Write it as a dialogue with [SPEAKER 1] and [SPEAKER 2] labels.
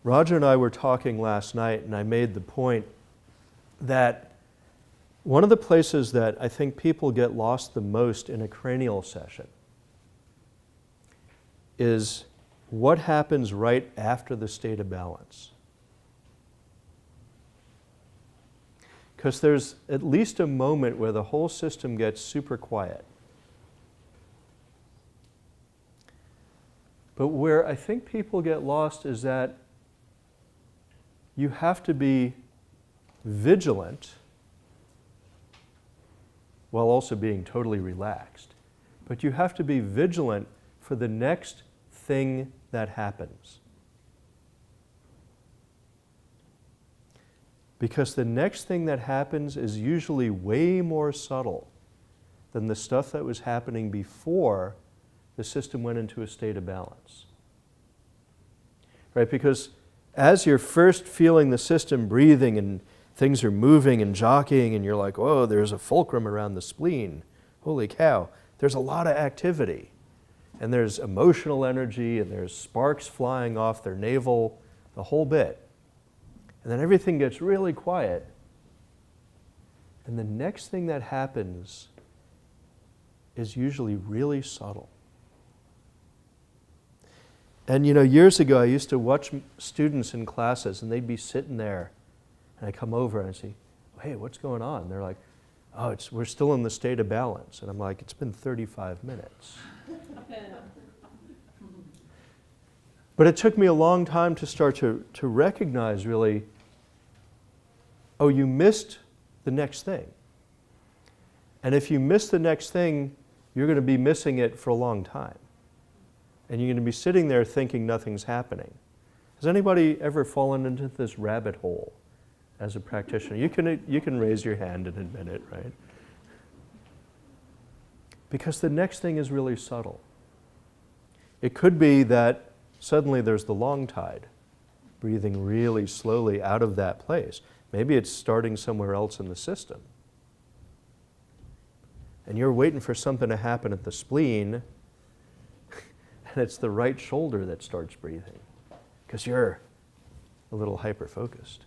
[SPEAKER 1] Roger and I were talking last night, and I made the point that one of the places that I think people get lost the most in a cranial session is what happens right after the state of balance. Because there's at least a moment where the whole system gets super quiet. But where I think people get lost is that you have to be vigilant while also being totally relaxed. But you have to be vigilant for the next thing that happens. Because the next thing that happens is usually way more subtle than the stuff that was happening before the system went into a state of balance. Right? Because as you're first feeling the system breathing and things are moving and jockeying and you're like, whoa, there's a fulcrum around the spleen. Holy cow. There's a lot of activity. And there's emotional energy and there's sparks flying off their navel, the whole bit. And then everything gets really quiet. And the next thing that happens is usually really subtle. And years ago I used to watch students in classes and they'd be sitting there and I come over and I say, hey, what's going on? And they're like, oh, we're still in the state of balance. And I'm like, it's been 35 minutes. But it took me a long time to start to recognize really, oh, you missed the next thing. And if you miss the next thing, you're going to be missing it for a long time. And you're going to be sitting there thinking nothing's happening. Has anybody ever fallen into this rabbit hole as a practitioner? You can raise your hand and admit it, right? Because the next thing is really subtle. It could be that suddenly there's the long tide, breathing really slowly out of that place. Maybe it's starting somewhere else in the system. And you're waiting for something to happen at the spleen, and it's the right shoulder that starts breathing, because you're a little hyper-focused.